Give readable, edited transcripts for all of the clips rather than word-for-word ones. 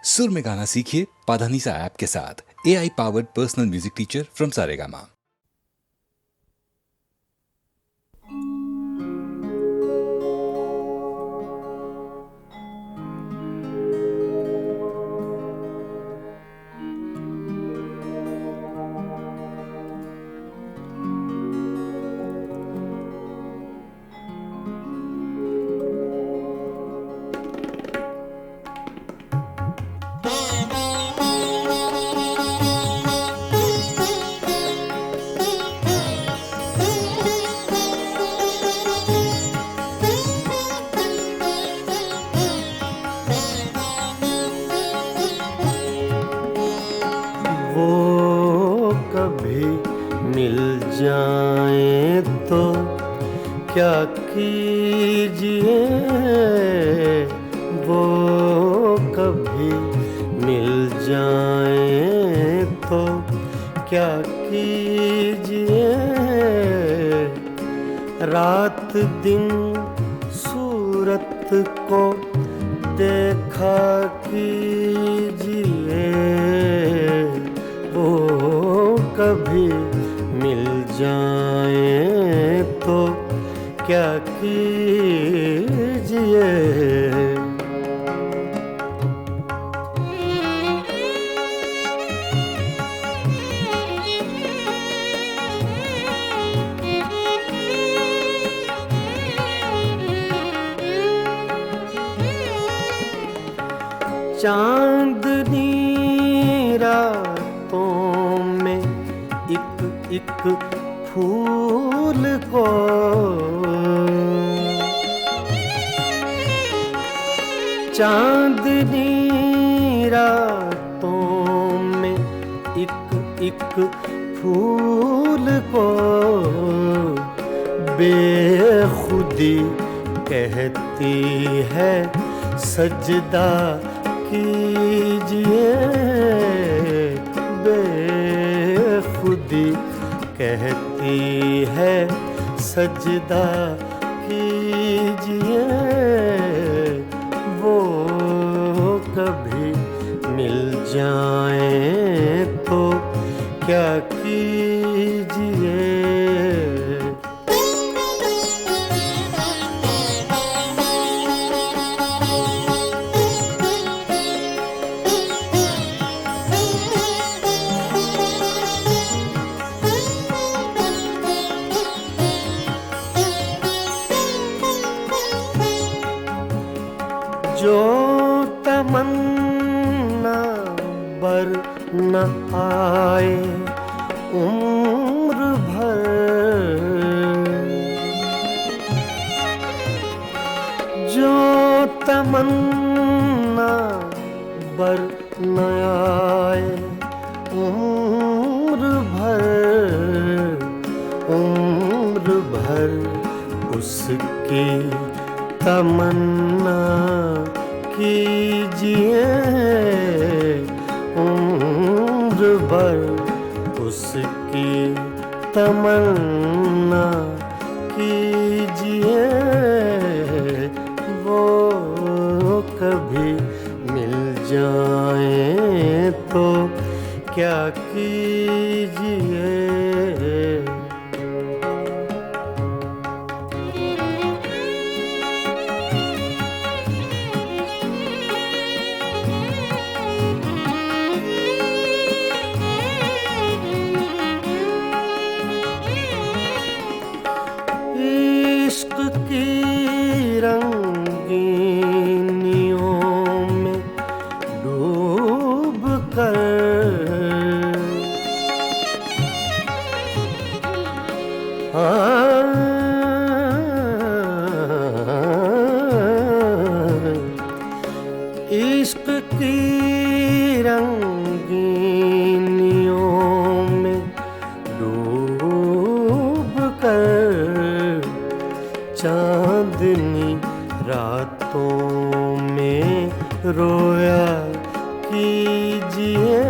सुर में गाना सीखिए पाधानीसा ऐप के साथ। AI powered personal music teacher from Saregama. वो कभी मिल जाए तो क्या कीजिए, वो कभी मिल जाए तो क्या कीजिए। रात दिन सूरत को देखा कीजिए, वो कभी मिल जाए तो क्या कीजिए। चांदनी रातों में एक फूल को चांदनी रातों में एक फूल को बेखुदी कहती है सजदा कीजिए। बेखुदी कहती है सजदा कीजिए, वो कभी मिल जाए तो क्या कीजिए। जो तमन्ना बर न आए उम्र भर, जो तमन्ना बर न आए उम्र भर उसकी तमन्ना कीजिए। उम्र भर उसकी तमन्ना कीजिए, वो कभी मिल जाए तो क्या कीजिए। इश्क की रंगीनियों में डूब कर इश्क की रंगीनियों में डूब कर चांदनी रातों में रोया कीजिए।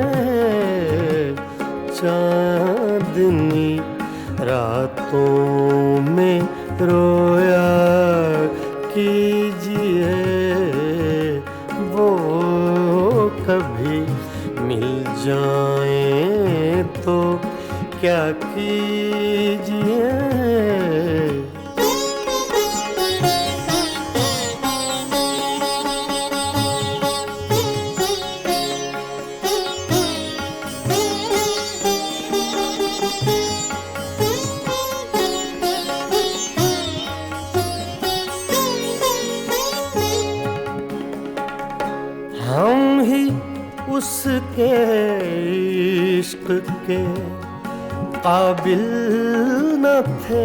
चांदनी रातों में रोया कीजिए, वो कभी मिल जाएं तो क्या कीजिए। हम ही उसके इश्क के काबिल न थे,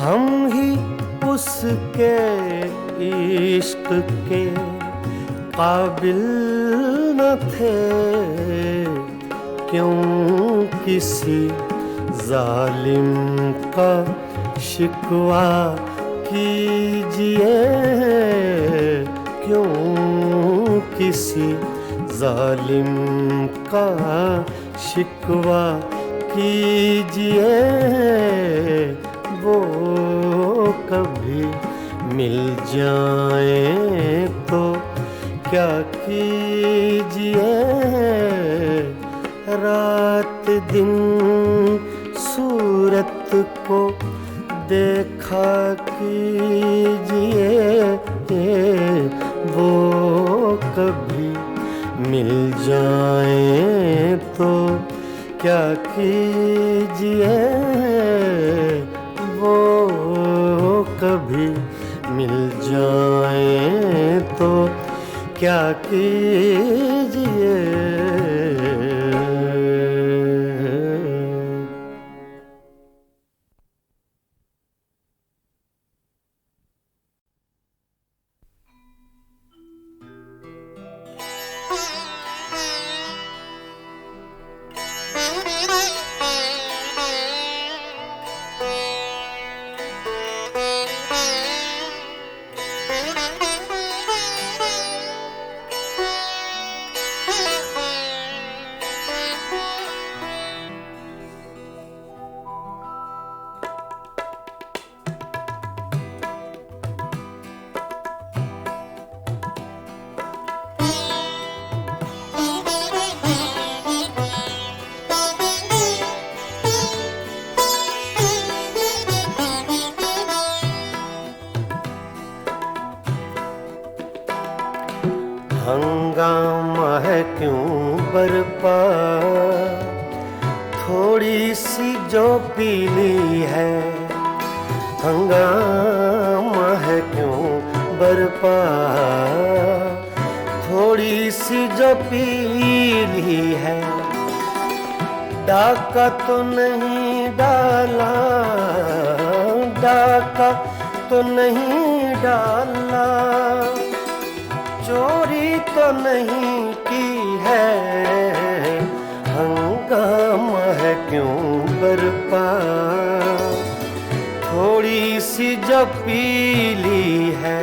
हम ही उसके इश्क के काबिल न थे। क्यों किसी जालिम का शिकवा कीजिए, क्यों किसी जालिम का शिकवा कीजिए। वो कभी मिल जाए तो क्या कीजिए। रात दिन सूरत को देखा कीजिए। वो कभी मिल जाए तो क्या कीजिए। वो कभी मिल जाए तो क्या कीजिए। हंगामा है क्यों बरपा, थोड़ी सी जो पीली है। हंगामा है क्यों बरपा, थोड़ी सी जो पीली है। डाका तो नहीं डाला, डाका तो नहीं डाला, चोरी तो नहीं की है। हंगामा है क्यों बरपा, थोड़ी सी जो पीली है।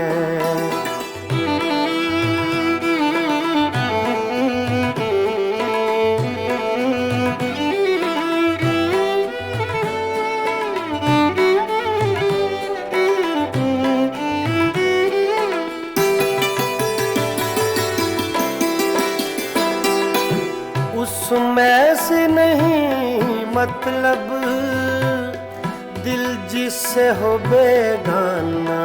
उसमें से नहीं मतलब दिल जिससे हो बेगाना।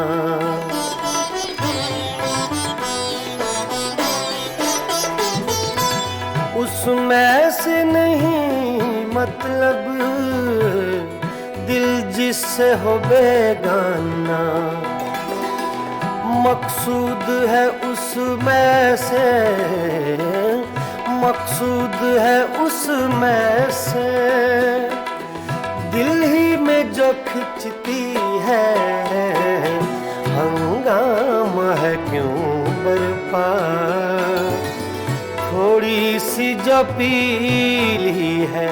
उसमें से नहीं मतलब दिल जिससे हो बेगाना। मकसूद है उसमें से, मकसूद है उसमें से, दिल ही में जो खिंचती है। हंगामा है क्यों बरपा, थोड़ी सी जो पीली है।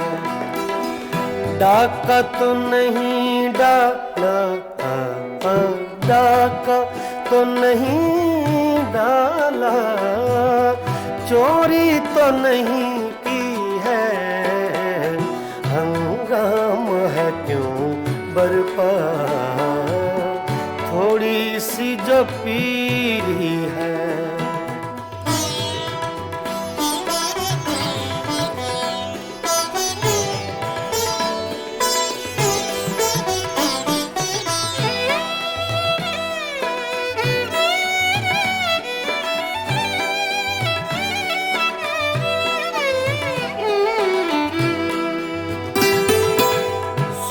डाका तो नहीं डाला, डाका तो नहीं डाला, चोरी तो नहीं की है, हंगामा है क्यों बरपा, थोड़ी सी जो पीली है।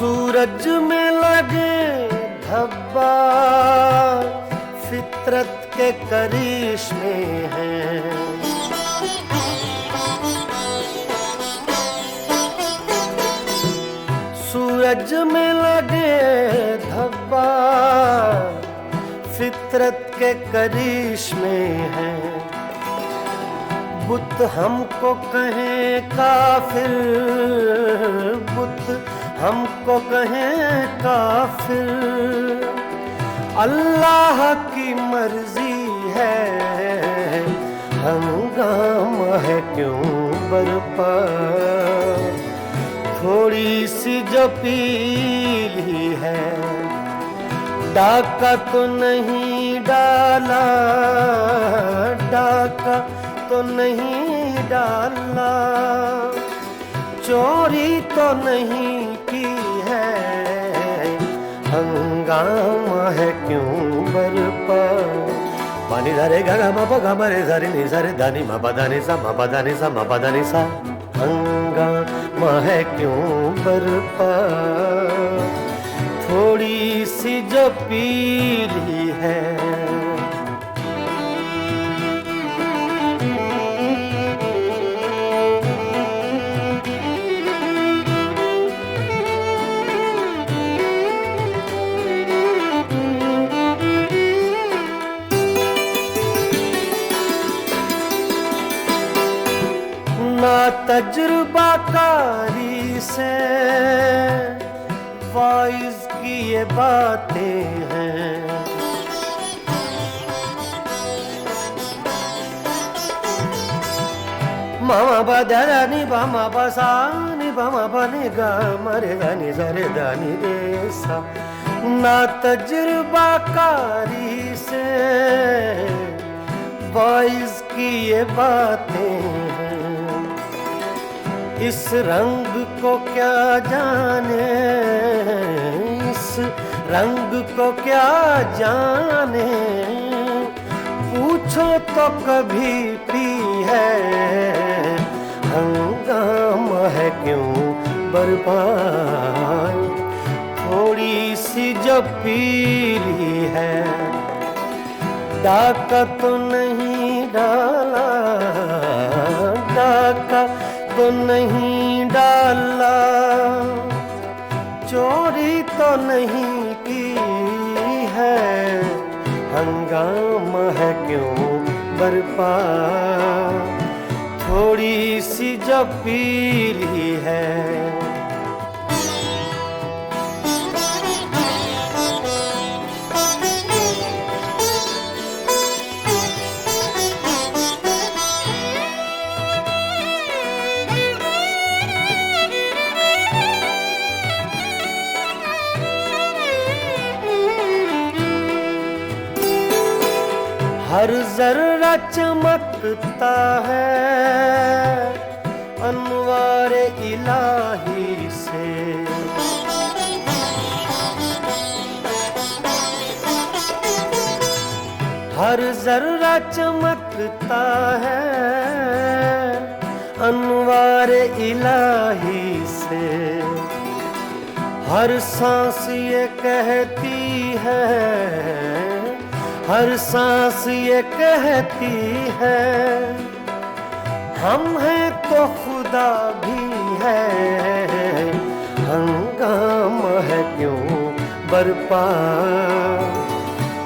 सूरज में लगे धब्बा फितरत के करिश्मे हैं, सूरज में लगे धब्बा फितरत के करिश्मे हैं। बुत हमको कहें काफिर, बुत हमको कहें काफिर, अल्लाह की मर्जी है, हंगामा है क्यों बरपा, थोड़ी सी जो पीली है। डाका तो नहीं डाला, डाका तो नहीं डाला, चोरी तो नहीं की है, हंगामा है क्यों बरपा। पानी धारे गा मा पा गा रे सारे नि सारे दानी मा पा दानी सा मा पा दानी सा मा पा दानी सा, हंगामा है क्यों बरपा, थोड़ी सी जो पीली है। ना तजुर्बाकारी से वाइज की ये बातें हैं, मामा बदरा नि बामा बसा नि बामा बने गा मरे गानी सारे दानी रे सा। ना तजुर्बाकारी से वाइज की ये बातें हैं, इस रंग को क्या जाने, इस रंग को क्या जाने, पूछो तो कभी पी है, हंगामा है क्यों बरपा, थोड़ी सी जो पीली है। डाका तो नहीं डाला, डाका तो नहीं डाला, चोरी तो नहीं की है, हंगामा है क्यों बरपा, थोड़ी सी जो पीली है। हर जर्रा चमकता है अनवारे इलाही से, हर जर्रा चमकता है अनवारे इलाही से। हर सांस ये कहती है, हर सांस ये कहती है, हम हैं तो खुदा भी है, हंगामा है क्यों बरपा,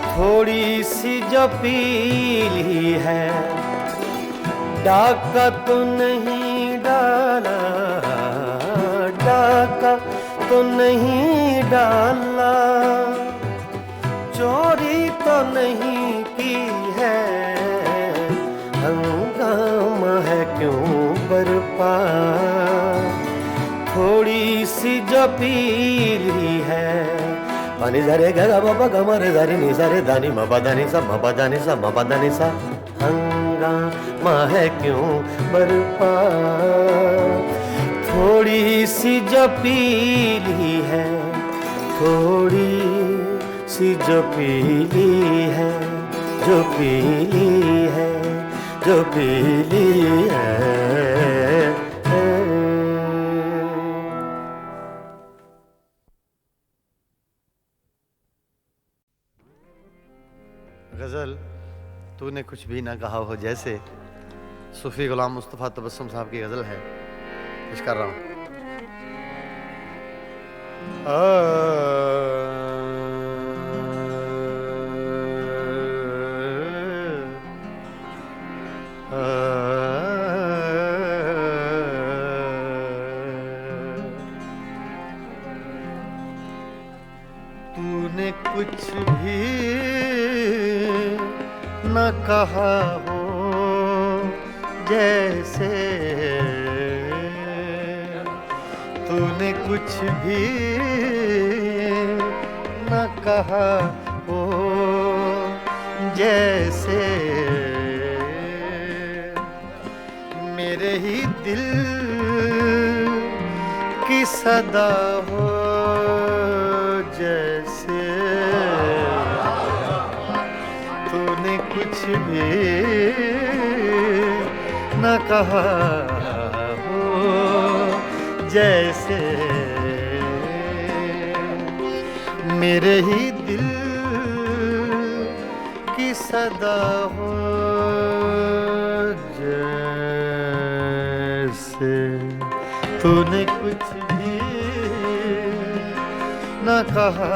थोड़ी सी जो पीली है। डाका तो नहीं डाला, डाका तो नहीं डाला, चोरी तो नहीं की है, हंगामा है क्यों बरपा, थोड़ी सी जो पीली है, पानी धरे गा बाबा गमरे धरी नि सारे दानी मबादानी सा मबादानी सा, हंगामा है क्यों बरपा, थोड़ी सी जो पीली है, थोड़ी सी जो पीली है, जो पीली है, जो पीली है। गज़ल तूने कुछ भी ना कहा हो जैसे, सूफी गुलाम मुस्तफ़ा तबस्सुम साहब की गज़ल है, पेश कर रहा हूँ। तूने कुछ भी न कहा हो जैसे, तूने कुछ भी न कहा हो जैसे, मेरे ही दिल की सदा हो जैसे, तूने कुछ भी न कहा हो जैसे, मेरे ही दिल की सदा हो जैसे, तूने कुछ भी न कहा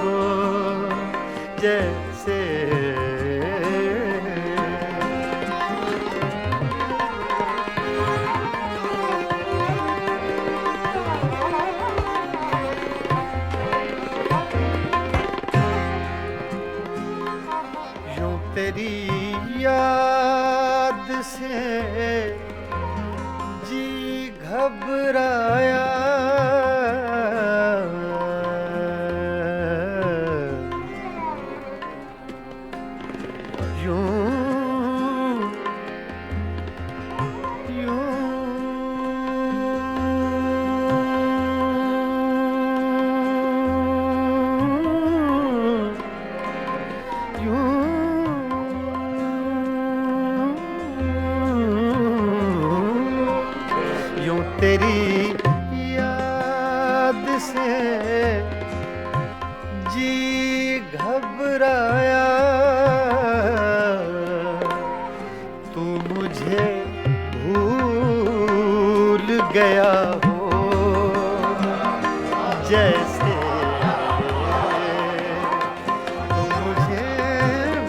हो जैसे। यूं तेरी याद से जी घबराया, तेरी याद से जी घबराया, तू मुझे भूल गया हो जैसे, तू मुझे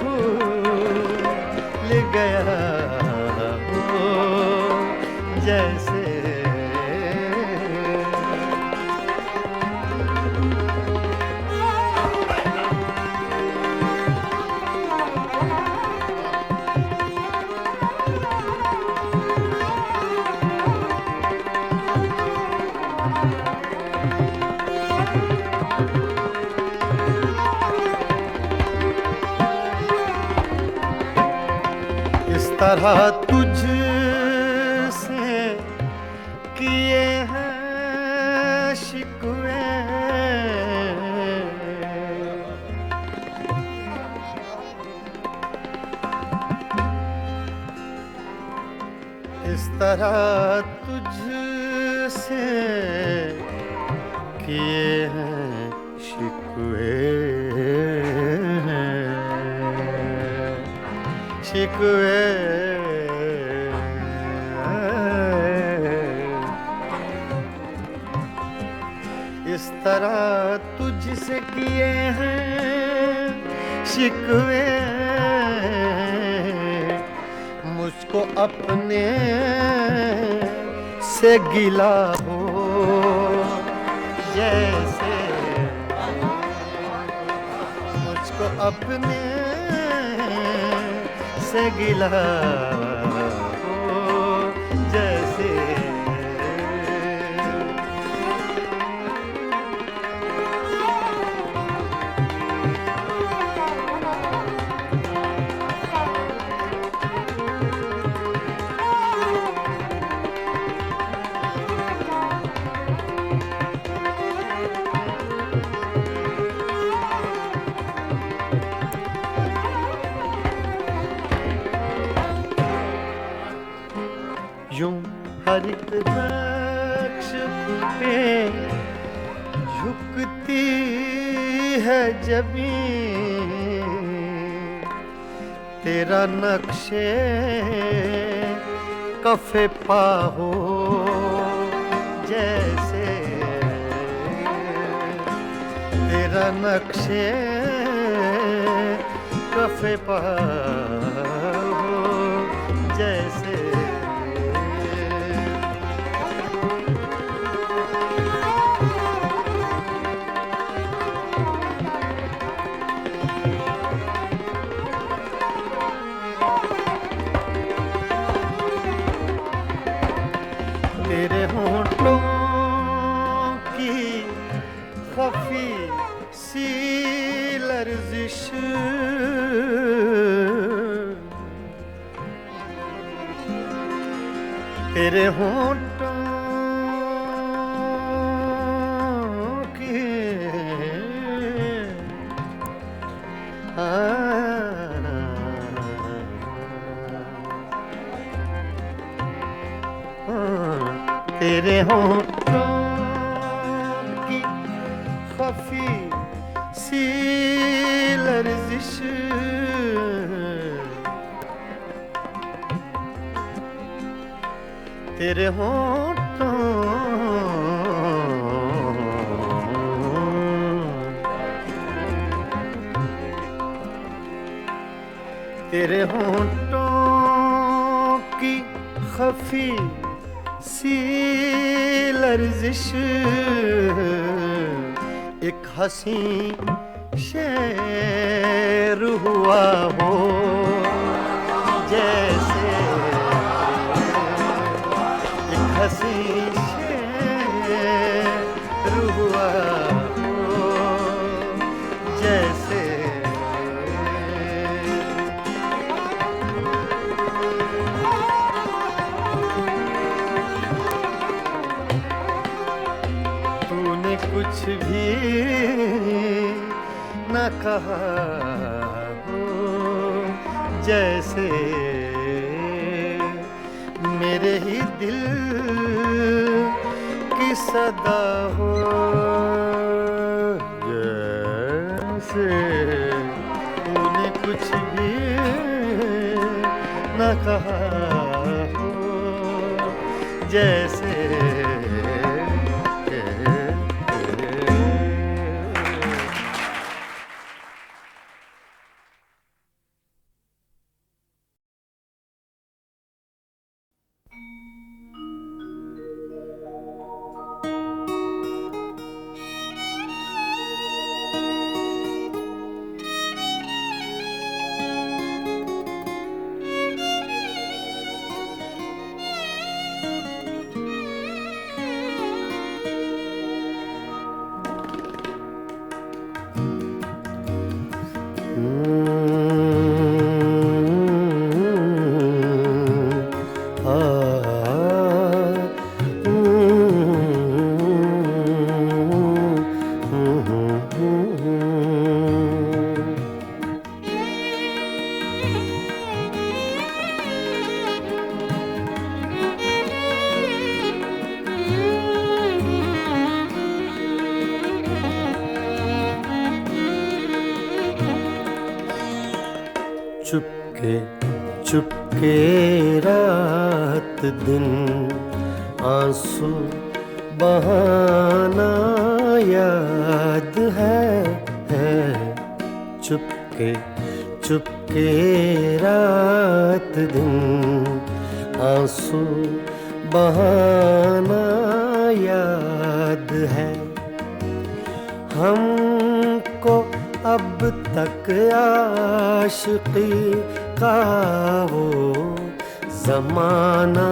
भूल गया हो जैसे। इस तरह तुझसे किए हैं शिकवे, इस तरह तुझसे किए हैं शिकवे, शिकवे, इस तरह तुझसे किए हैं शिकवे, मुझको अपने से गिला हो जैसे, मुझको अपने से गिला यूं हर एक नक्श पे झुकती है जमीन, तेरा नक्शे कफे पा हो जैसे, तेरा नक्शे कफे पा हो जैसे। तेरे होंठों की खफी सी लर्जिश, तेरे होंठों की तेरे होंठों की खफी सी लर्जिश, तेरे होंठों तेरे होंठों की खफी सी लर्जिश, एक हंसी शेर हुआ हो जैसे, एक हंसी शेर हुआ हो जैसे। कुछ भी न कहा हो जैसे, मेरे ही दिल की सदा हो जैसे, तूने कुछ भी न कहा हो जैसे। चुपके चुपके रात दिन आंसू बहाना याद है। चुपके चुपके रात दिन आंसू बहाना याद है। हमको अब तक आशिकी का वो ज़माना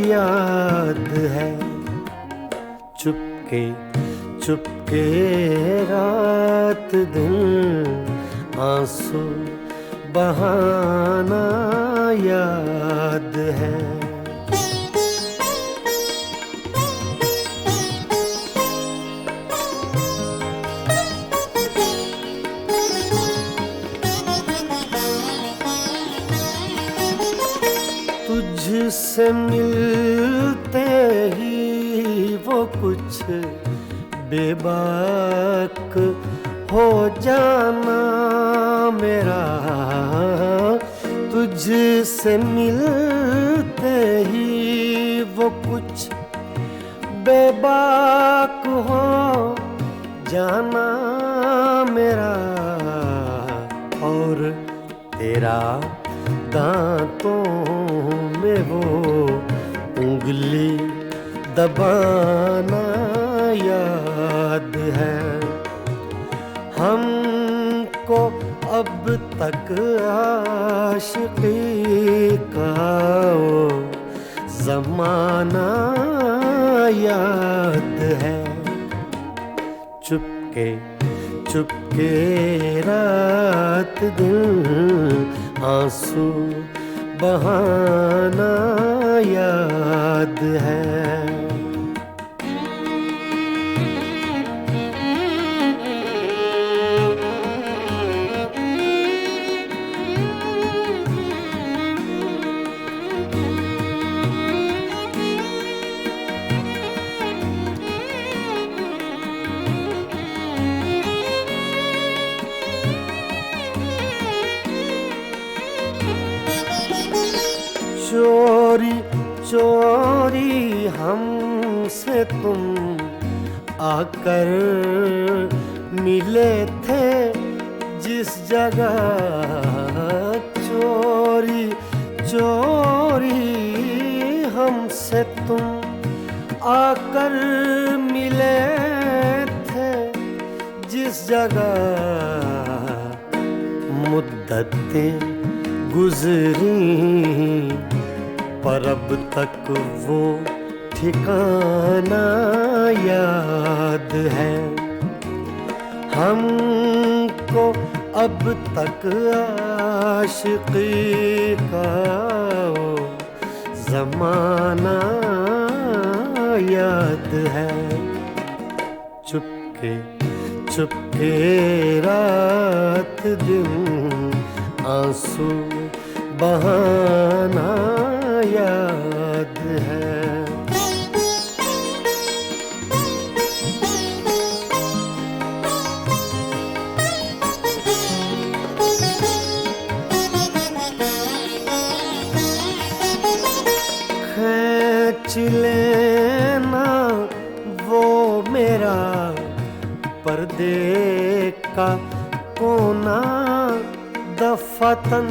याद है। चुपके चुपके रात दिन आंसू बहाना याद है। तुझसे मिलते ही वो कुछ बेबाक हो जाना मेरा, तुझसे मिलते ही वो कुछ बेबाक हो जाना मेरा, और तेरा दांतों में वो उंगली दबाना याद है। हमको अब तक आशिकी का वो ज़माना याद है। चुपके चुपके रात दिन आंसू बहाना याद है। चोरी चोरी हमसे तुम आकर मिले थे जिस जगह, चोरी चोरी हमसे तुम आकर मिले थे जिस जगह, मुद्दतें गुजरी पर अब तक वो ठिकाना याद है। हमको अब तक आशिकी का वो ज़माना याद है। चुपके चुपके रात दिन आंसू बहाना याद है। खींच लेना वो मेरा पर्दे का कोना दफतन,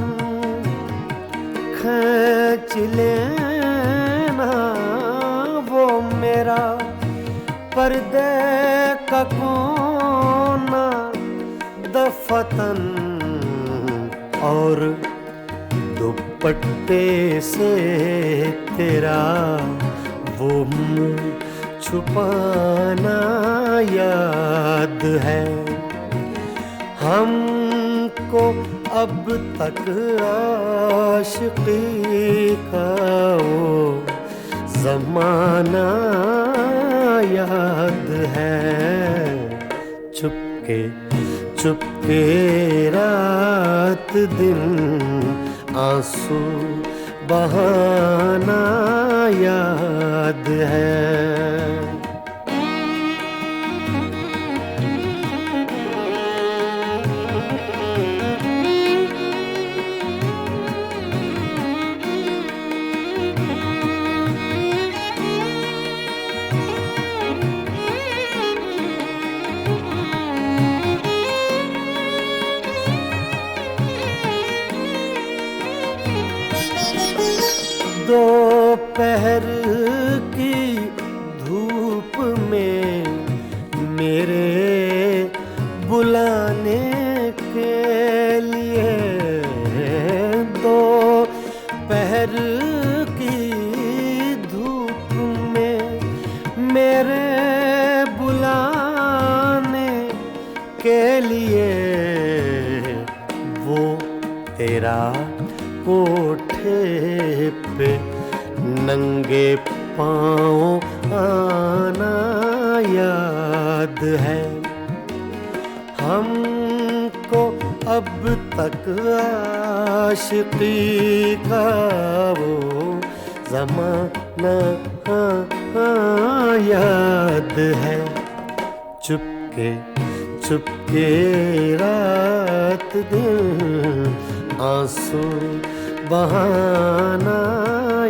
खींच लेना वो मेरा पर्दे का कोना दफतन, और दुपट्टे से तेरा वो मुँह छुपाना याद है। हमको अब तक आशिकी का वो ज़माना याद है। चुपके चुपके रात दिन आंसू बहाना याद है। दोपहर की धूप में मेरे बुलाने के लिए, दोपहर की धूप में मेरे बुलाने के लिए, वो तेरा कोठे पे नंगे पाँव आना याद है। हमको अब तक आशिकी का वो ज़माना याद है। चुपके चुपके रात दिन आंसू बहाना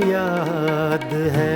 याद है।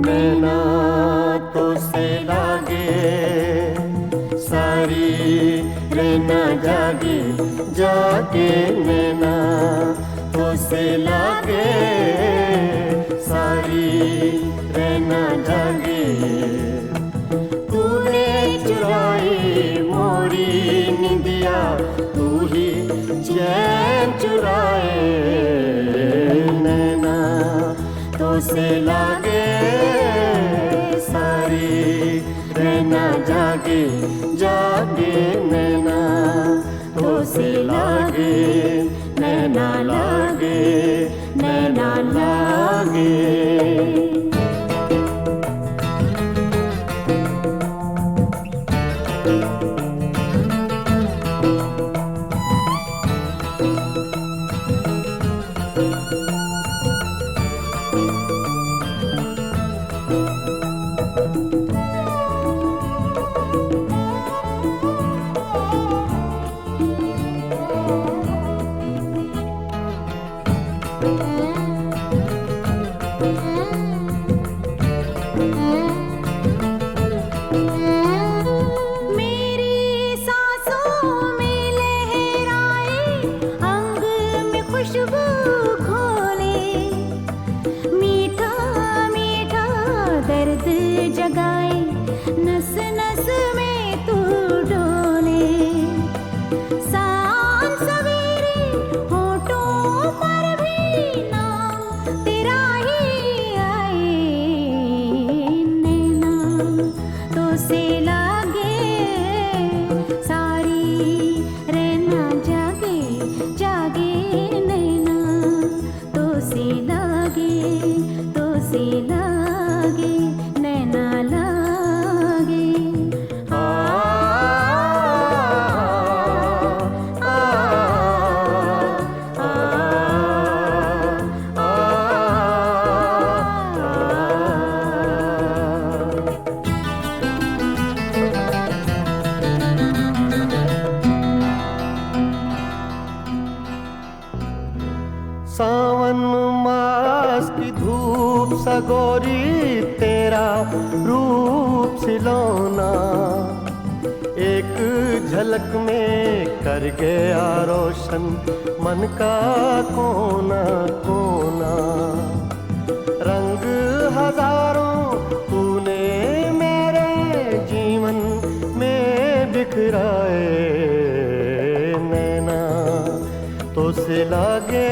नैना तो से लागे सारी रहना जागे जागे। नैना तो से लागे सारी रहना जागे। तूने चुराई मोरी निंदिया तू ही चैन चुराए। नैना तो से लागे सारी रहना जागे जागे। नैना तो से लागे नैना लागे नैना लागे। सावन मास की धूप सगोरी तेरा रूप सिलौना एक झलक में कर गया रोशन मन का कोना कोना। रंग हजारों तूने मेरे जीवन में बिखराए। नैना तो से लागे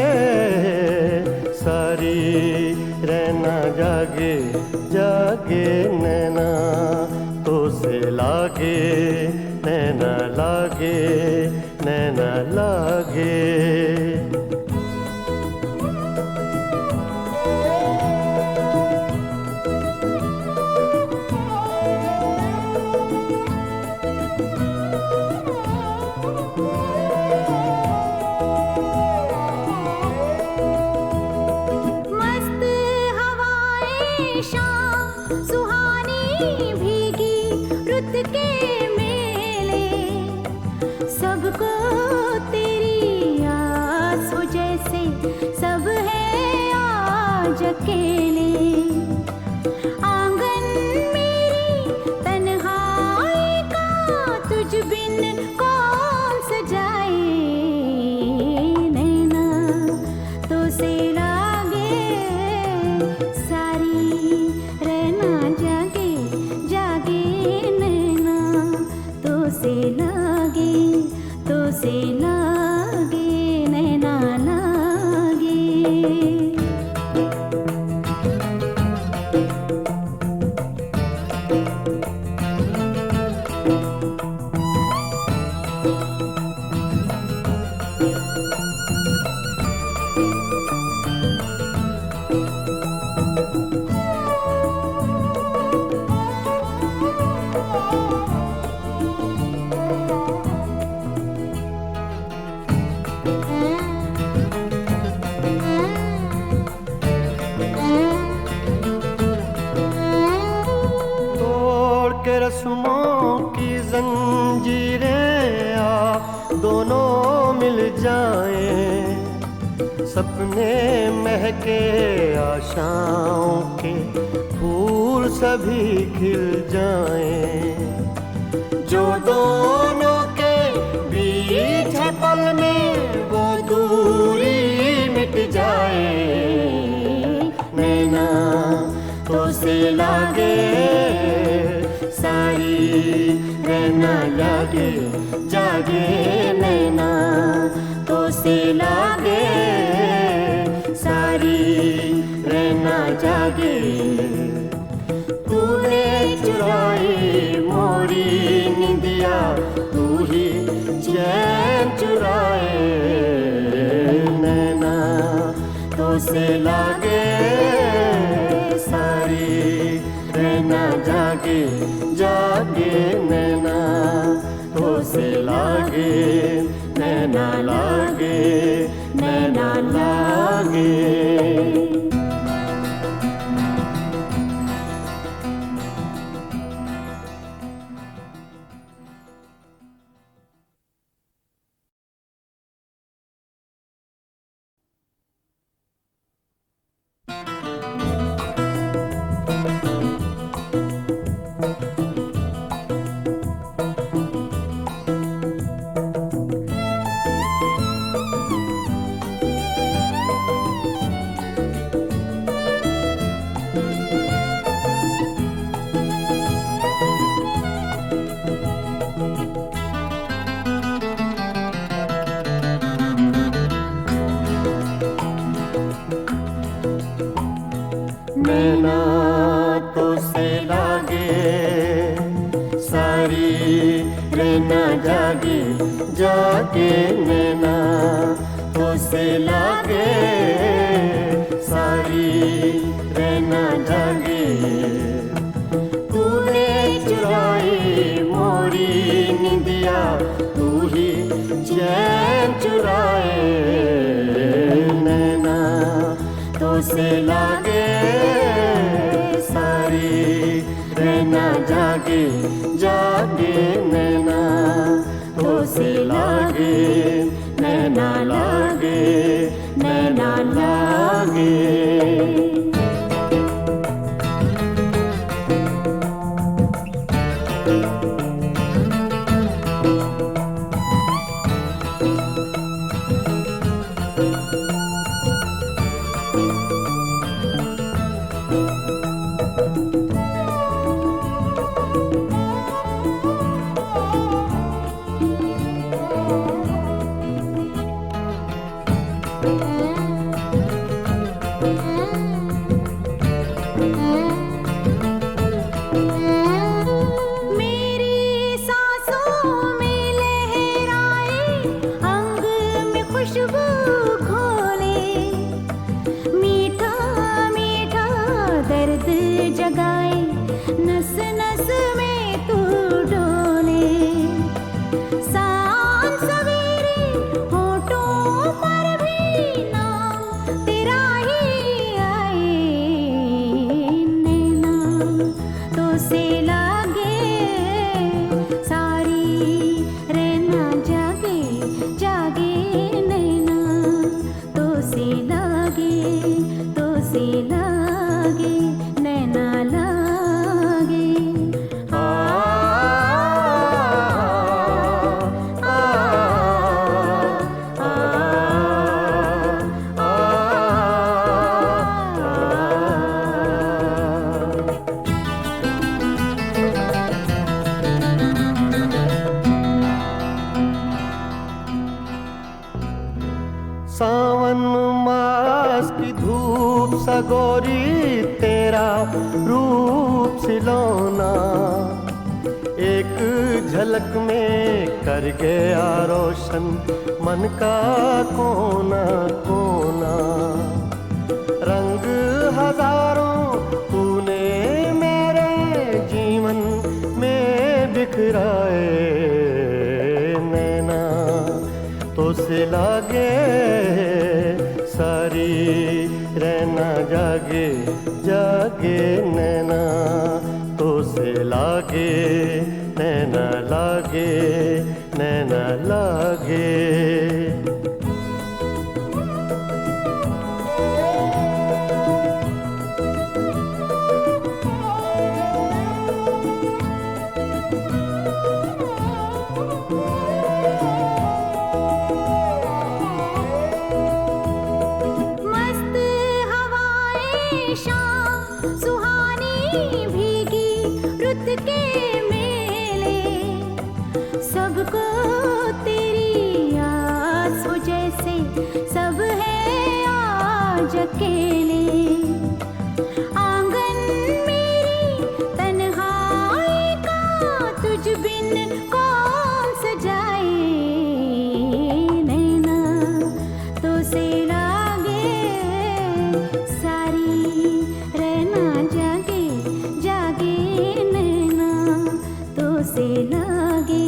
सारी रहना जागे जागे। नैना तो से लागे नैना लागे नैना लागे। सबको तेरी सब है आज अकेले। आंगन मेरी तन्हाई का तुझ बिन कौन सजाए। नैना तो से लागे सारी रहना जागे जागे। नैना तो से लागे नैना लागे। तोड़ के रस्मों की जंजीरें आ दोनों मिल जाएं। सपने महके आशाओं के फूल सभी खिल जाएं। जो दोनों के बीच है पल में वो दूरी मिट जाए। नैना तो से लागे सारी रहना जागे जागे। नैना तो से लागे सारी रहना जागे। तूने चुराई मोरी निंदिया तू ही चैन चुराए। नैना तो से लागे सारी रहना जागे जागे। नैना तो से लागे नैना लागे नैना लागे। नैना तो से लागे सारी रहना जागे जागे। नैना तो से लागे सारी रहना जागे। तूने चुराई मोरी निंदिया तू ही चैन चुराए। नैना तो से लागे सारी रहना जागे जागे। नैना तो से लागे नैना लागे नैना लागे। से सावन मास की धूप सगोरी तेरा रूप सिलौना एक झलक में कर गया रोशन मन का कोना कोना। रंग हजारों तूने मेरे जीवन में बिखराए नैना तो से लागे सारी रहना जागे जागे नैना तो से लागे नैना लागे नैना लागे। सबको तेरी आस हो जैसे सब है आज अकेले। आंगन मेरी तन्हाई का तुझ बिन कौन सजाए नैना तो से लागे सारी रहना जागे जागे नैना तो से लागे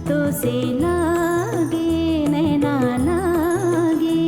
तो से लागे नैना लागे।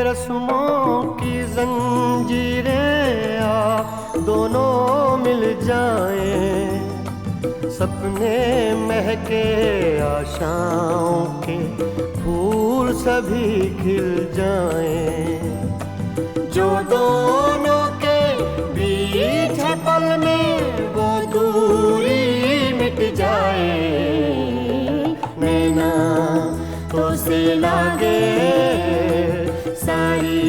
रस्मों की जंजीरें आ दोनों मिल जाएं सपने महके आशाओं के फूल सभी खिल जाएं जो दोनों के बीच है पल में वो दूरी मिट जाए नैना तो से लागे सारी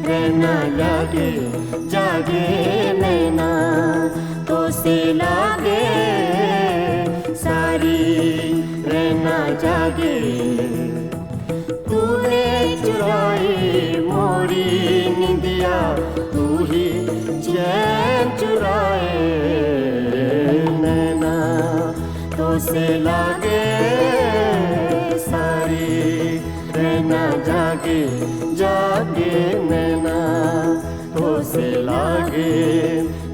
रहना लागे जागे नैना तो से लागे सारी रहना जागे। तूने चुराई मोरी निंदिया तू ही चैन चुराए नैना तो से लागे सारी रहना जागे जागे नैना तो से लागे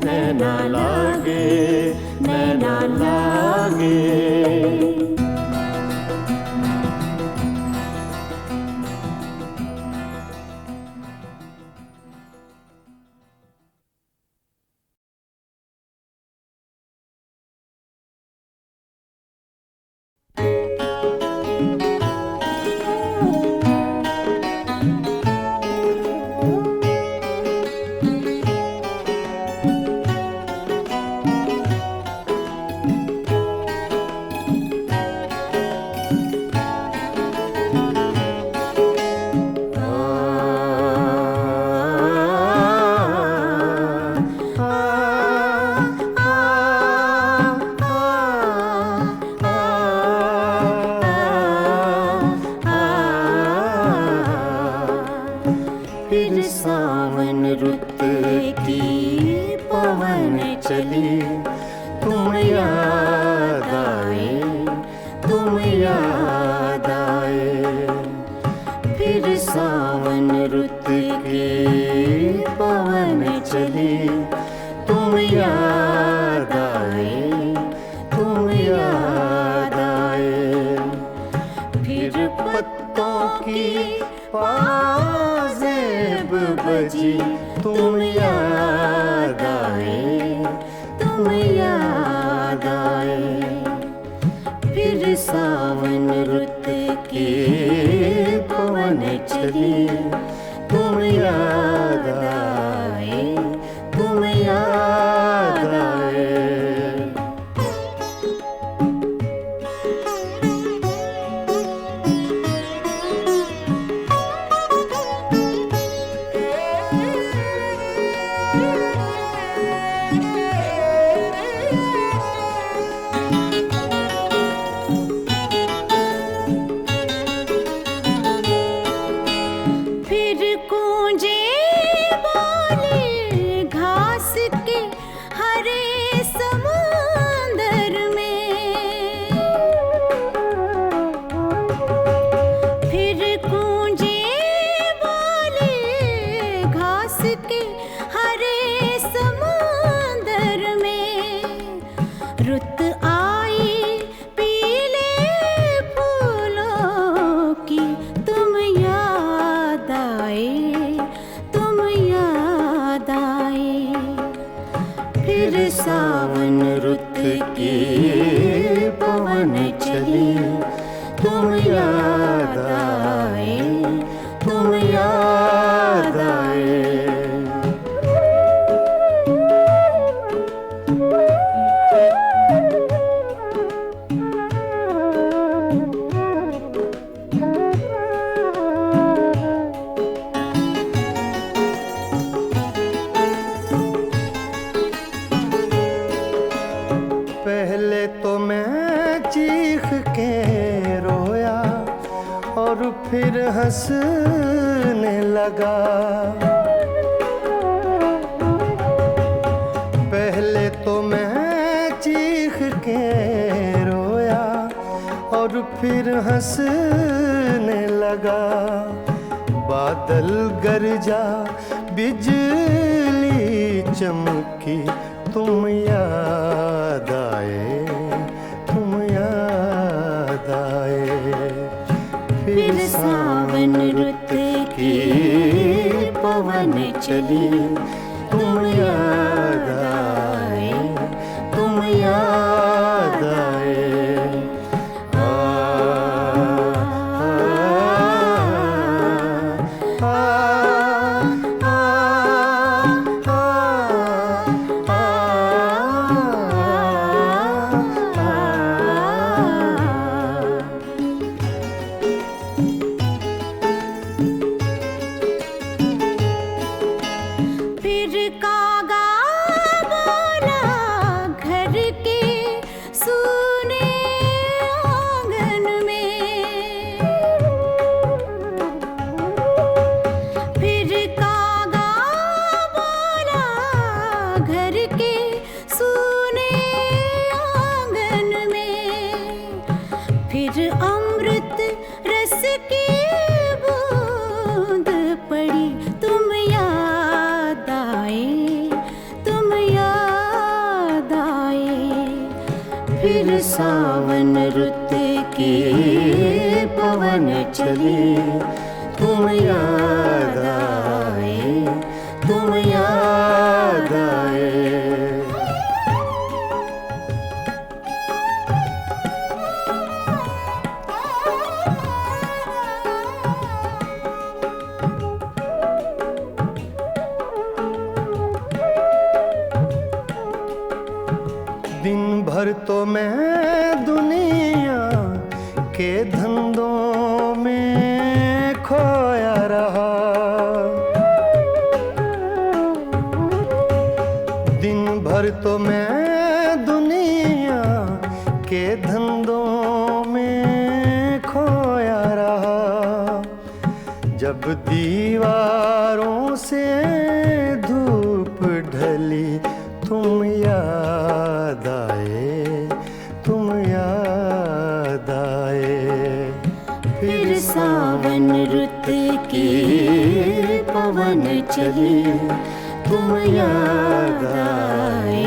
नैना लागे नैना लागे। फिर सावन रुत की पवन चली तुम याद आए तुम याद आए। फिर सावन रुत की पवन चली तुम याद आए तुम याद आए। फिर पत्तों की पाजेब बजी तुम याद आए तुम याद आए। चली, तुम याद आए, तुम याद आए। फिर गूंजे बोले घास के हरे समुंदर में, फिर गूंजे बोले घास के हरे समुंदर में, रुत आई पीले फूलों की, तुम याद आए, तुम याद आए। फिर सावन रुत की पवन चली, तुम याद आए, तुम याद आए। पहले तो मैं चीख के रोया और फिर हंसने लगा, पहले तो मैं चीख के रोया और फिर हंसने लगा। बादल गरजा बिजली चमकी, तुम याद आए, तुम याद आए। फिर सावन रुत की पवन चली, तुम याद आए, तुम याद आए। फिर कागा बोला घर के सूने आंगन में, फिर कागा बोला घर के सूने आंगन में, फिर अमृत रस की बूंद पड़ी, तुम याद आए, तुम याद आए। फिर सावन रुत की पवन चली, तुम याद आए, तुम याद आए। दिन भर तो मैं दुनिया के धंधों में खोया रहा, दिन भर तो मैं दुनिया के धंधों में खोया रहा। जब दीवारों से धूप ढली, तुम याद आए, तुम याद आए। फिर सावन रुत की पवन चली, तुम याद आए,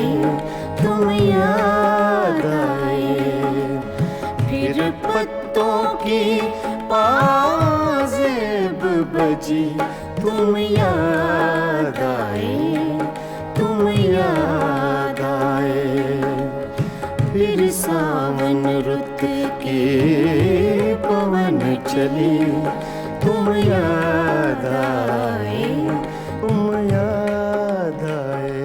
तुम याद आए। फिर पत्तों की पाजेब बजी, तुम याद आए, तुम याद आए। फिर सावन रुत की पवन चली, तुम याद आए, तुम याद आए,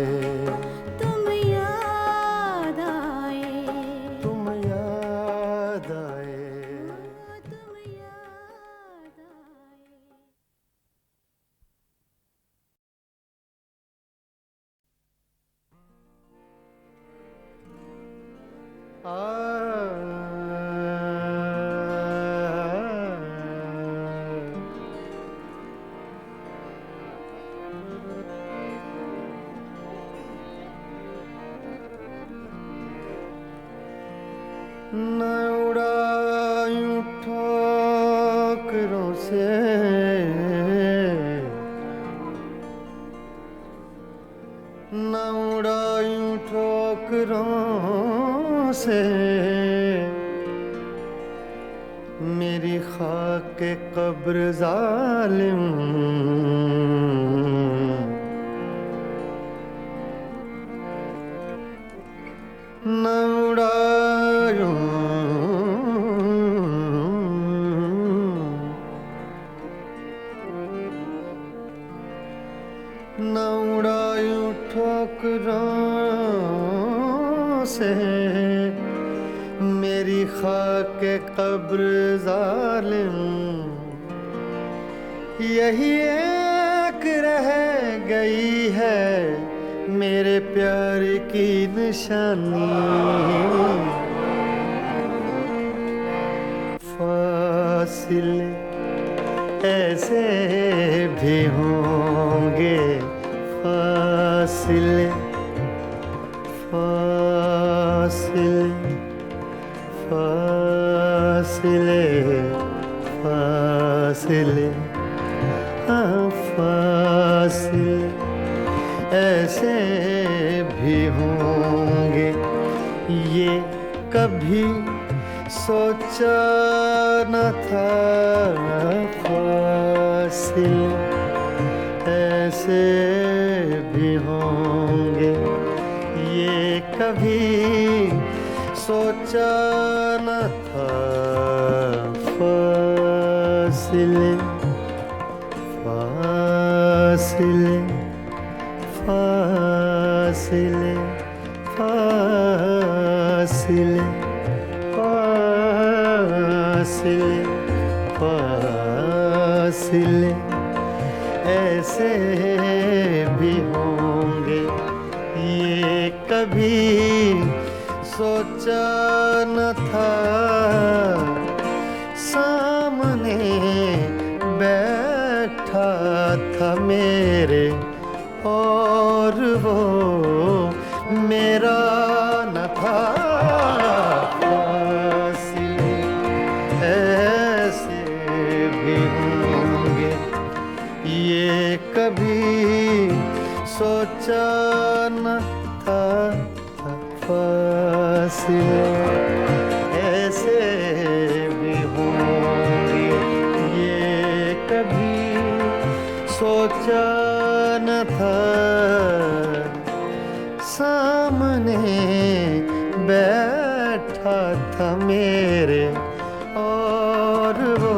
तुम याद आए, तुम याद आए। तुम याद आए। न उड़ायूं ठोकरों से, न उड़ायूं ठोकरों से मेरी खाक कब्र जालिम। न उड़ायूं न उड़ायूं ठोकरों से मेरी खाक कब्र जालिम। यही एक रह गई है मेरे प्यार की निशानी। फासिले ऐसे भी होंगे, फासिले फासिले फासिले फासिले, हाँ फासिले ऐसे भी होंगे। ये कभी सोचा न था, फासिले ऐसे भी होंगे। ये कभी सोचा न था, फासिले फासिले फासिले फासिले फासिले फासिले ऐसे भी होंगे। ये कभी सोचा न था, सामने बैठा था मेरे और वो मेरा न था। फासिले ऐसे भी होंगे। ये कभी सोचा न था, फासिले ऐसे भी होंगे। ये कभी सोचा न था, सामने बैठा था मेरे और वो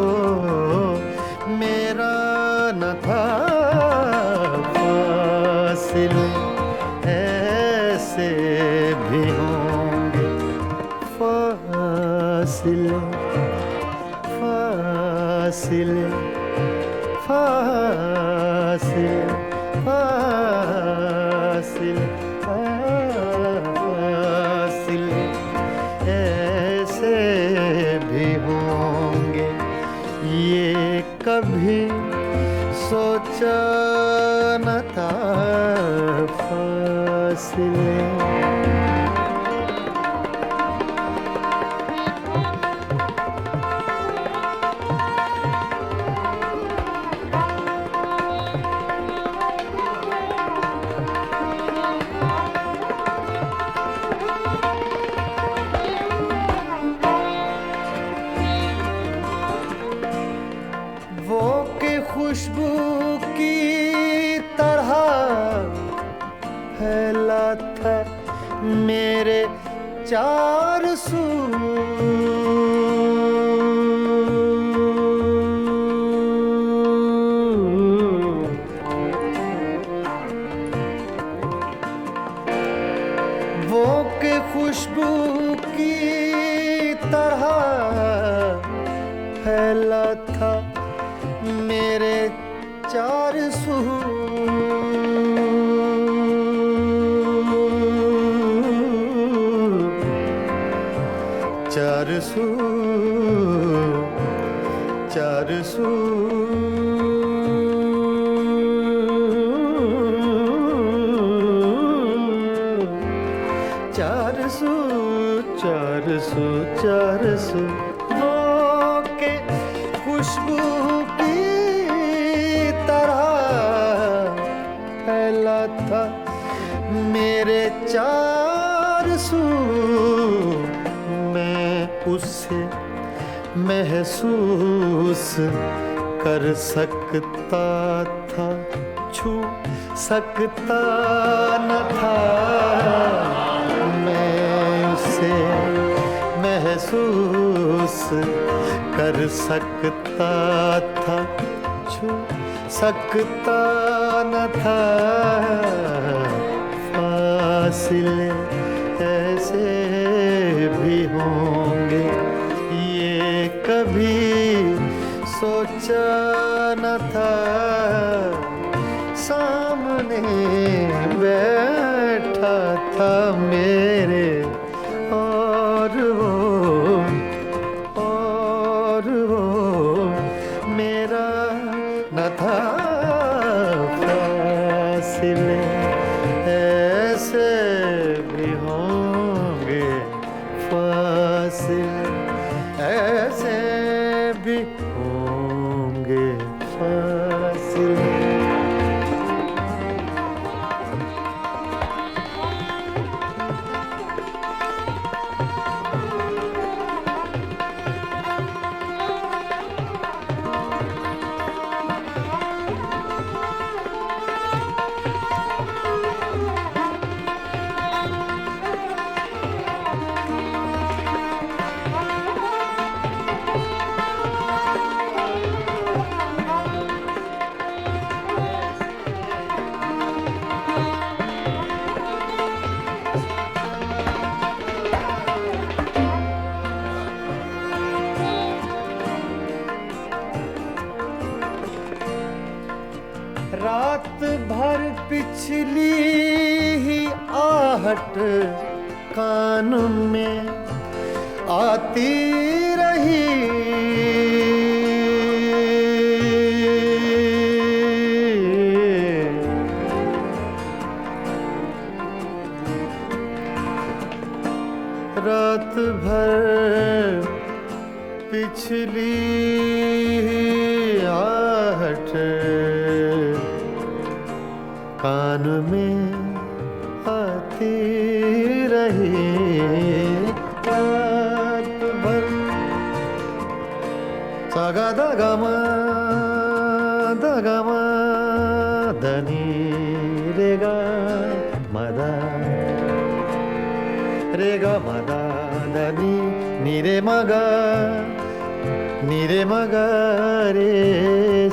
मेरा न था। फासिले ऐसे भी होंगे, फासिले फासिले फासिले फासिले फासिले ऐसे भी होंगे। ये कभी सोचा न था, फासिले वो के खुशबू की तरह फैला था मेरे चार सू। फैला था मेरे चार सू चार सू चार सू चार सू चार सू चार सू वो के खुशबू की तरह फैला था मेरे चार सू मैं उससे महसूस कर सकता था छू सकता न था मैं उसे महसूस कर सकता था छू सकता न था फासिले ऐसे भी होंगे ये कभी सोचा न था सामने बैठा था मेरे और वो मेरा न था फासिले ऐसे भी होंगे फासिले ऐसे भी होंगे फासिले रात भर पिछली ही आहट कान में आती रही रात भर पिछली ही आहट कान में आती रही रात भर सागा दगमा धनी रेगा मदा रेगा मदा धनी नीरे मगा रे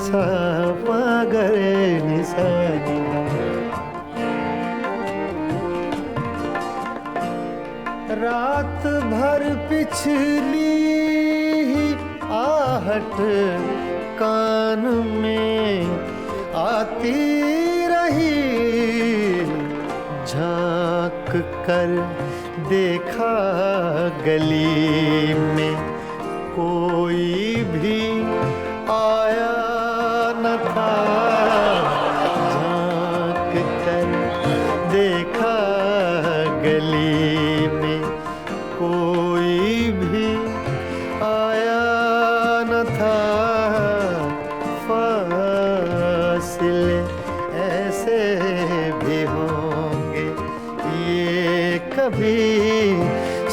सा रे निसा रात भर पिछली ही आहट कान में आती रही झांक कर देखा गली में कोई भी आया न था झांक कर देखा गली में कोई भी आया न था फासिले ऐसे भी होंगे ये कभी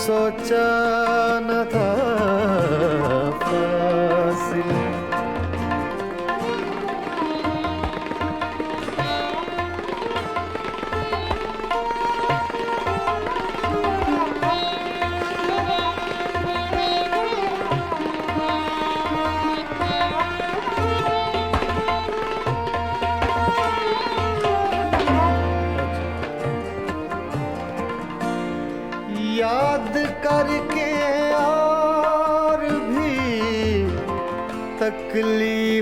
सोचा न था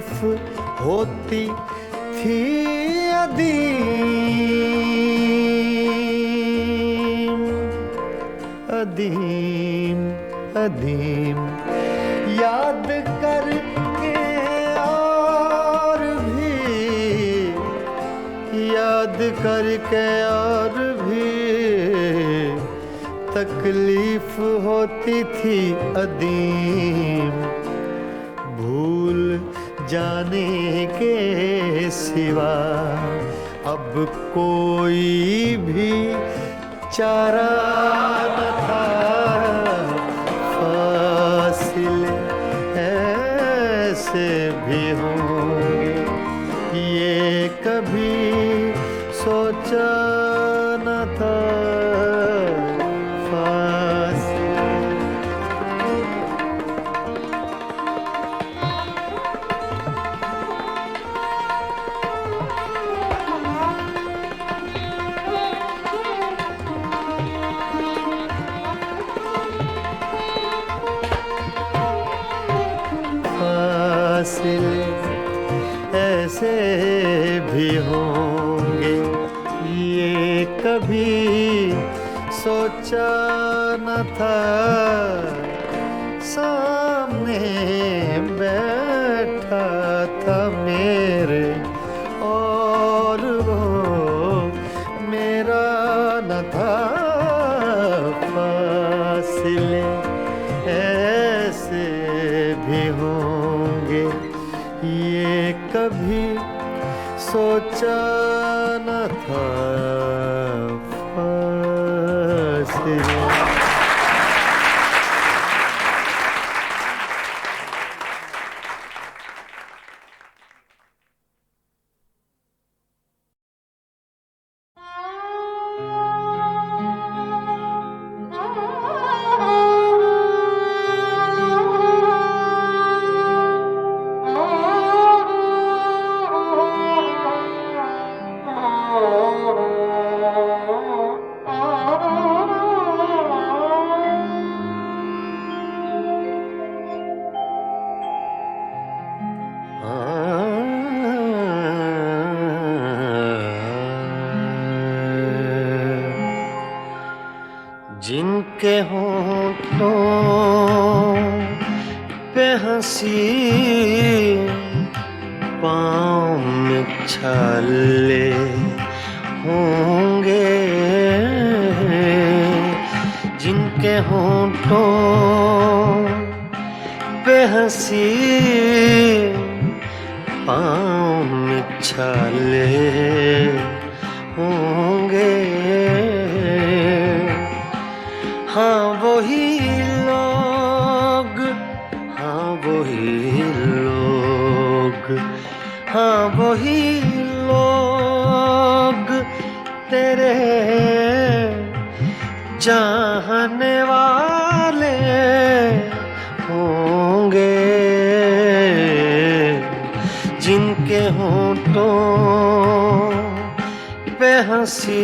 तकलीफ होती थी अदीम अदीम अदीम, याद करके और भी याद करके और भी तकलीफ होती थी अदीम, भूल जाने के सिवा अब कोई भी चारा न था, फासिले ऐसे भी होंगे ये कभी सोचा न था, फासिले ऐसे भी होंगे ये कभी सोचा न था, सामने बैठा था मेरे और वो मेरा न था, फासिले ऐसे भी होंगे ये कभी सोचा न था, फासिले। जिनके होठों पे हंसी पाँव में छाले होंगे, जिनके होठों पे हंसी पाँव में छाले होंगे, हाँ वही लोग, हाँ वही लोग, हाँ वही लोग तेरे चाहने वाले होंगे, जिनके होठों पे हंसी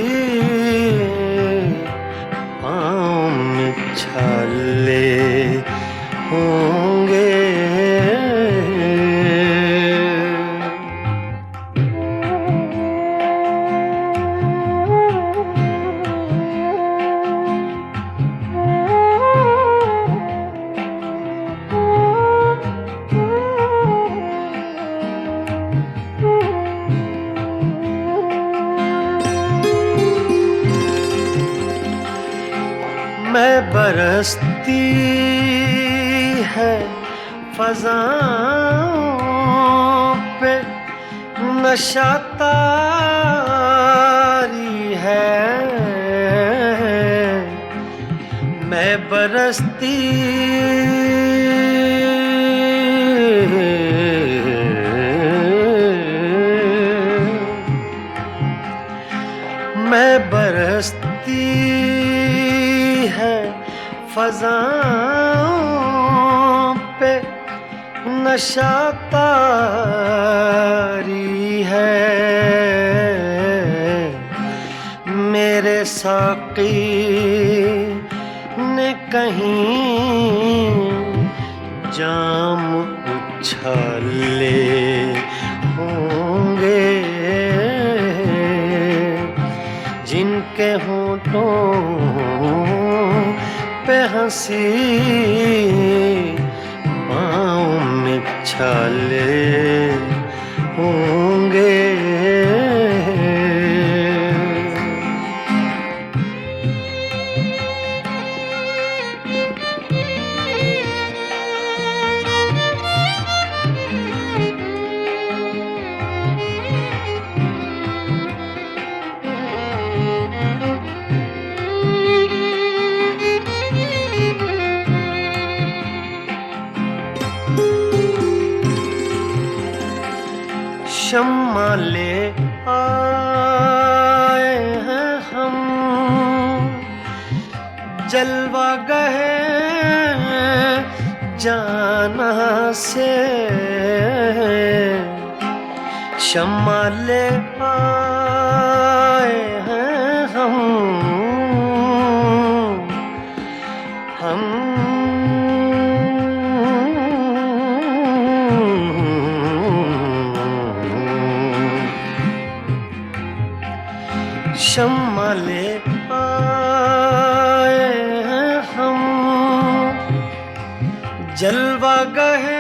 पाँव में छाले होंगे। मैं बरसती है फ़ज़ाओं पे नशा तारी है, मैं बरसती मैं बरसती है फ़ज़ाओं पे नशा तारी है, मेरे साक़ी ने कहीं जाम उछाले हंसी पाँव में छाले होंगे। शम्मा ले आए हैं हम, जलवा गए जाना से। शम्मा ले आए हैं हम शम्मा ले आए हैं हम, जलवा गए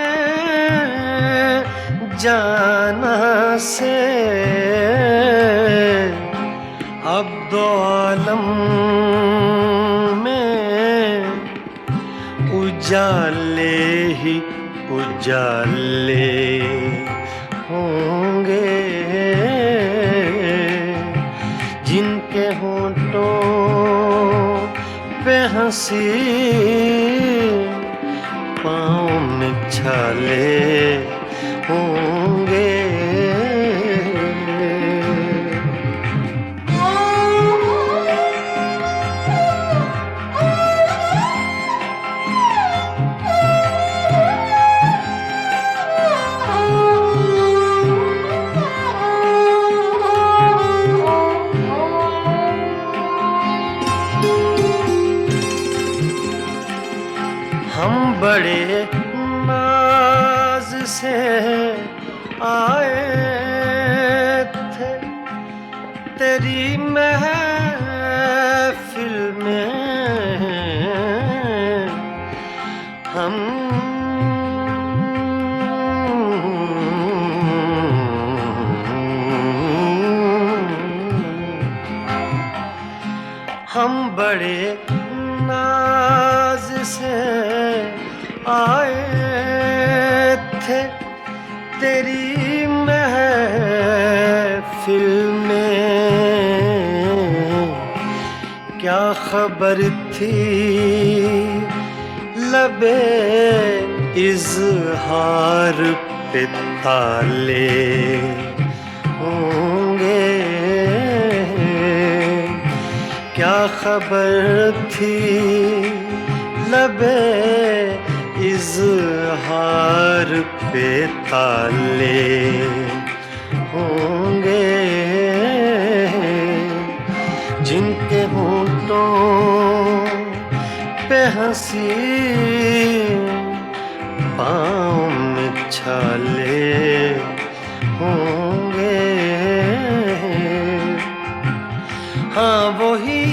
जाना से। अब दो आलम में उजाले ही उजाले होंगे। जिनके होंठों पे हंसी पाँव में छाले होंगे। हम बड़े नाज से आए थे तेरी महफिल में। हम बड़े नाज से आए थे तेरी महफिल में। क्या खबर थी लबे इज़हार पे ताले होंगे। क्या खबर थी लबे इज़हार पे ताले होंगे। जिनके होंठों पे हंसी पाँव में छाले होंगे। हाँ वही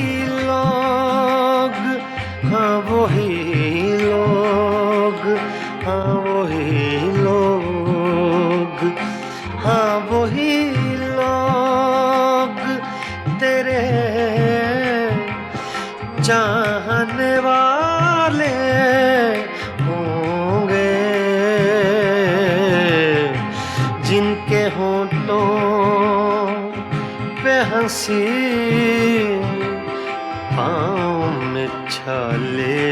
लोग, हाँ वही लोग, हाँ वही लोग, हाँ वही लोग तेरे चाहने वाले होंगे। जिनके होंठों पे हंसी पाँव में छाले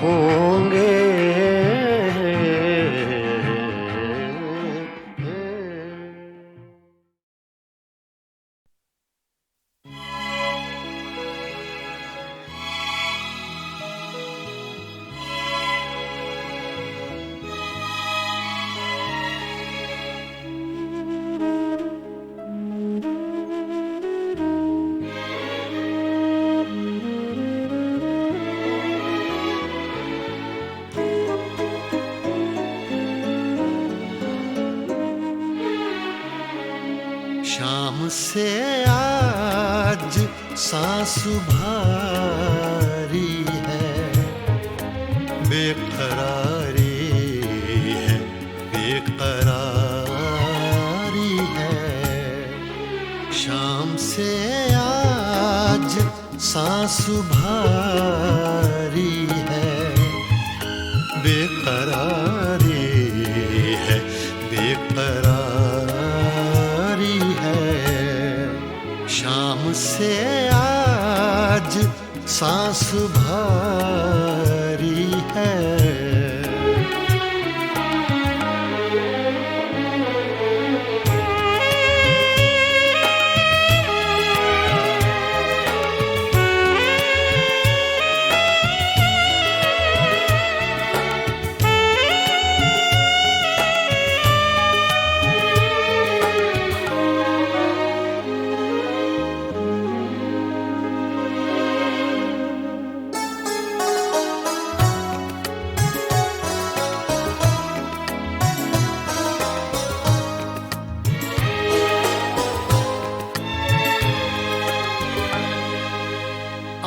होंगे। शाम से आज सांस भारी है, बेकरारी है, बेकरारी है। शाम से आज सांस भारी है, बेकरारी है, बेकरारी है। शाम से आज सांस भारी है।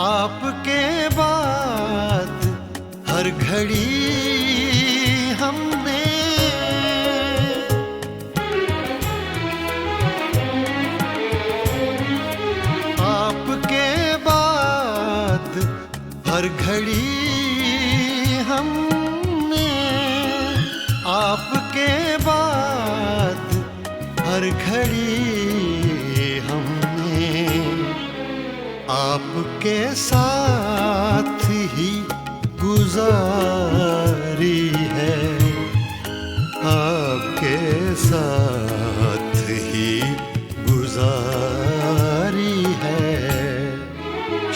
आपके बाद हर घड़ी हमने आपके बाद हर घड़ी हमने आपके बाद हर घड़ी हमने आपके साथ ही गुजारी है, आपके साथ ही गुजारी है।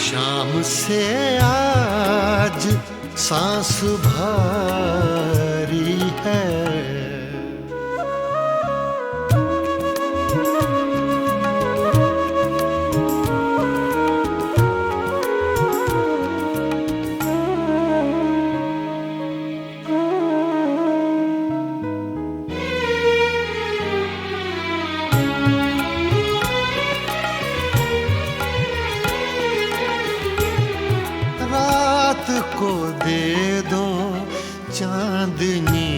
शाम से आज सांस भारी है। रात को दे दो चांदनी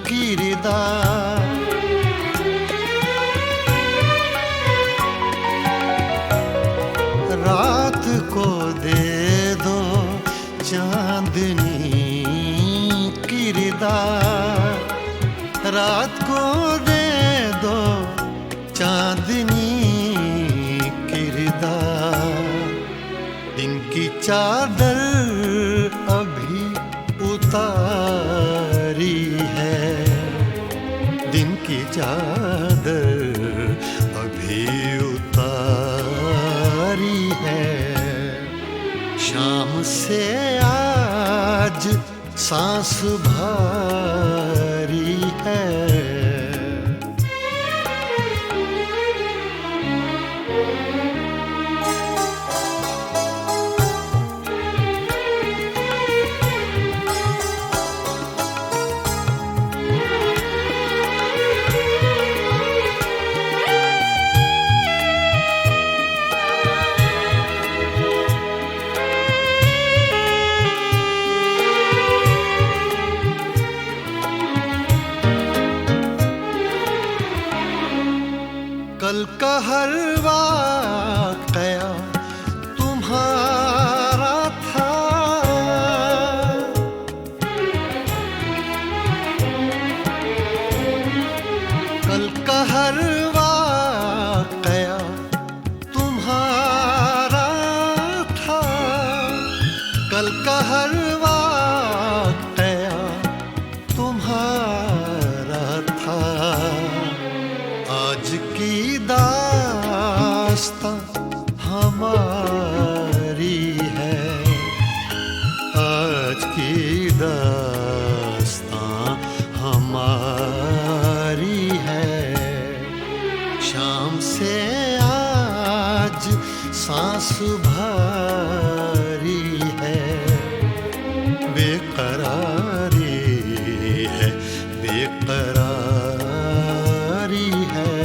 किरदार, रात को दे दो चांदनी किरदार, रात को दे दो चांदनी किरदार। दिन की चादर अभी उतारी है, दिन की चादर अभी उतारी है। शाम से आज सांस भारी है। कल का हर वाक़या तुम्हारा था, कल का हर वाक़या तुम्हारा था, कल का हर वाक़या तुम्हारा था। आज की दास्तां हमारी है, आज की दास्तां हमारी है। शाम से आज सांस भारी है, बेकरारी है, बेकरारी है।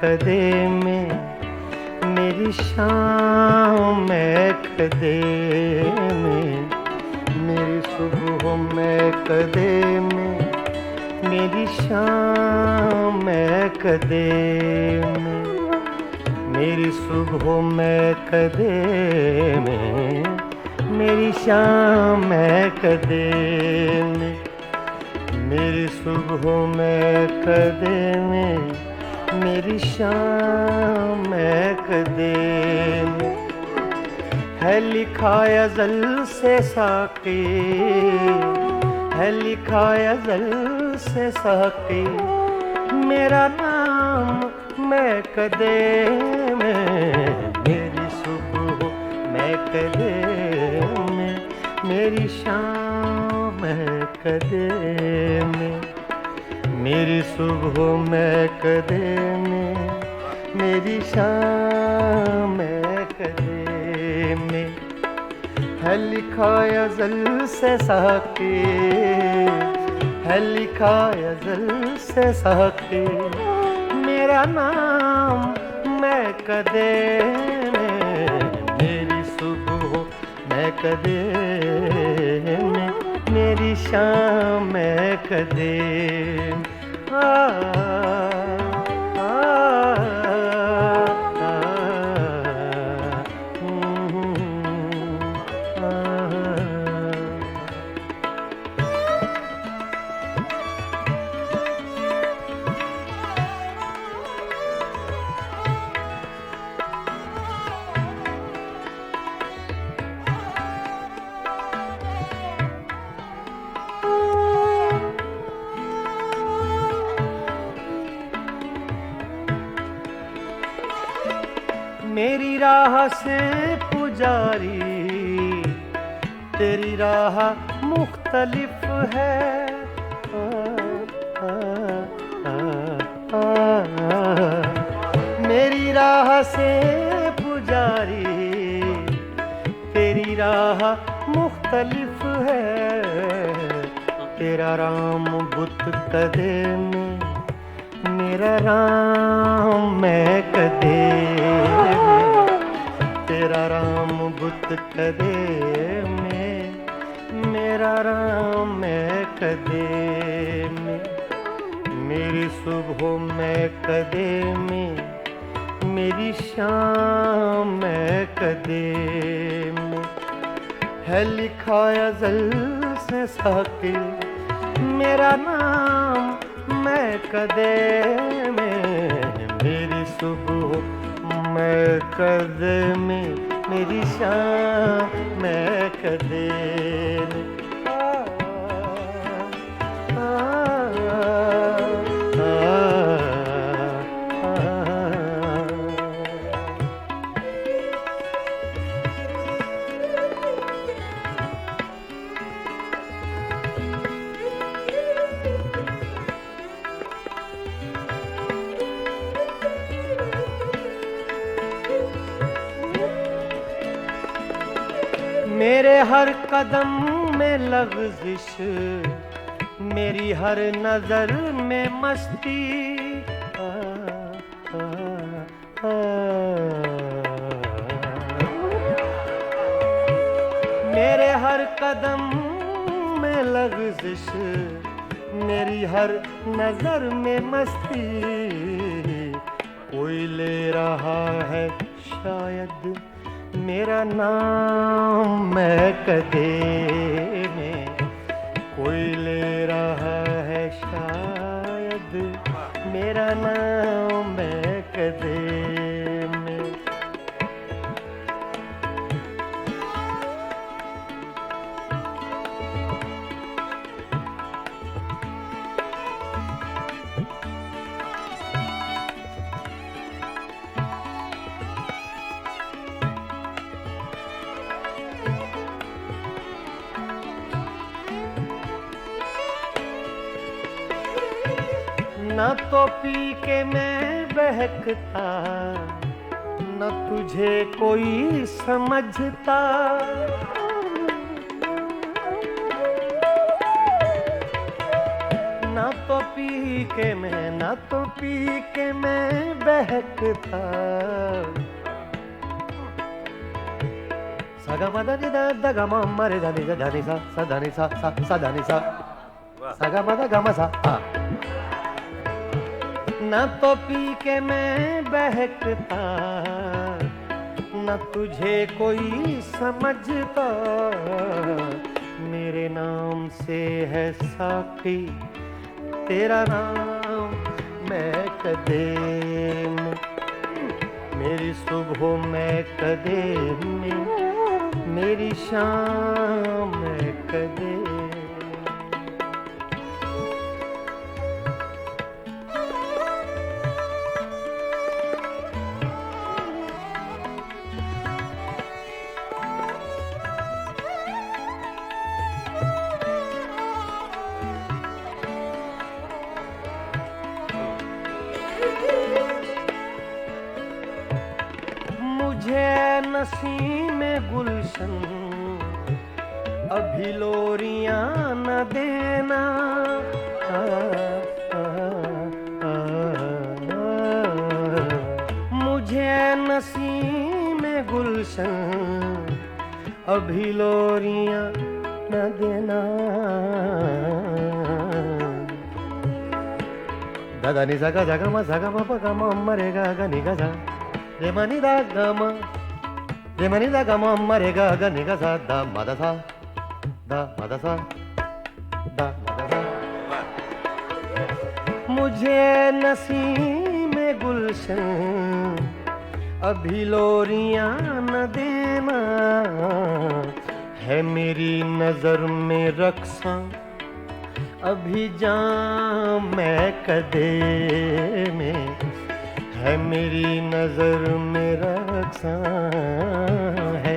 कदे में मेरी शाम मैं कदे में मेरी सुबह मैं कदे में मेरी शाम मैं कदे में मेरी सुबह मैं कदे में मेरी शाम मैं कदे में मेरी सुबह मैं कदे में मेरी शाम मैं कदे में है लिखा अज़ल से साक़ी है लिखा अज़ल से साक़ी मेरा नाम मैं कदे में मेरी सुबह मैं कदे में मेरी शाम मैं कदे में मेरी सुबह मैं कदे में मेरी शाम मैं कदे में है लिखा अज़ल से साक़ी है लिखा अज़ल से साक़ी मेरा नाम मैं कदे में मेरी सुबह मैं कदे में मेरी शाम मैं कदे आ, आ, आ, मेरी राह से पुजारी तेरी राह मुख्तलिफ है मेरी राह से पुजारी तेरी राह मुख्तलिफ है तेरा राम बुत कदे में मेरा राम मैं कदे में तेरा राम बुत कदे में मेरा राम मैं कदे में मेरी सुबह मैं कदे में मेरी शाम मैं कदे में है लिखा अज़ल से साक़ी मेरा नाम मैं कदे में मेरी सुबह मैं कदे में मेरी शाम मैं कदे में मेरे हर कदम में लग़ज़िश मेरी हर नज़र में मस्ती मेरे हर कदम में लग़ज़िश मेरी हर नज़र में मस्ती कोई ले रहा है शायद मेरा नाम मैं कदे में कोई ले रहा है शायद मेरा नाम मैं कदे में न तो पी के मैं बहकता न तुझे कोई समझता न तो पी के मैं ना तो पी के मैं बहकता सगा मदा नि दा दा गा मा मा रे धा नि सा सा धा नि सा धा नि सा सगा मदा गा मा सा ना तो पी के मैं बहकता न तुझे कोई समझता मेरे नाम से है साकी तेरा नाम मैं कदे में मेरी सुबह मैं कदे में मेरी शाम मैं कदे मुझे नसीम गुलशन अभी लोरियां न देना मुझे नसीम गुलशन अभी लोरियां न देना दादा नि सा गा मा मा रे गा नि गा सा रे मा नि दा गा मा रे मा नि दा गा मा मा रे गा नि गा सा दा मा दा सा दा मा दा सा दा मा दा सा मुझे नसीम गुलशन अभी लोरियां न देना है मेरी नजर में रक्सा अभी जाम मैं कदे में है मेरी नजर में रक्सा है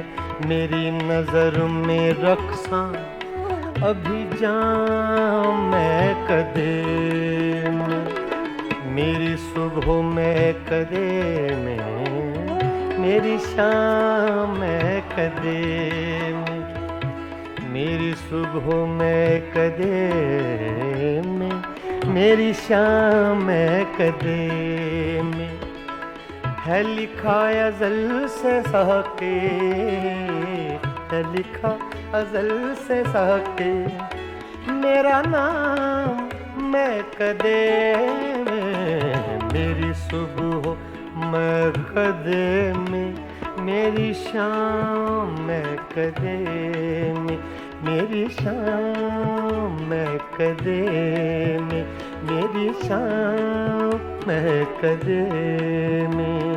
मेरी नजर में रक्सा अभी जाम मैं कदे में मेरी सुबह में कदे में मेरी शाम में कदे में मेरी सुबह में कदे में मेरी शाम में कदे में है लिखा अज़ल से सहके है लिखा अज़ल से सहके मेरा नाम मैं कदे में मेरी सुबह मैं कदे में मेरी शाम मैं कदे में मेरी शाम मैं कदे में मेरी शाम मैं कदे में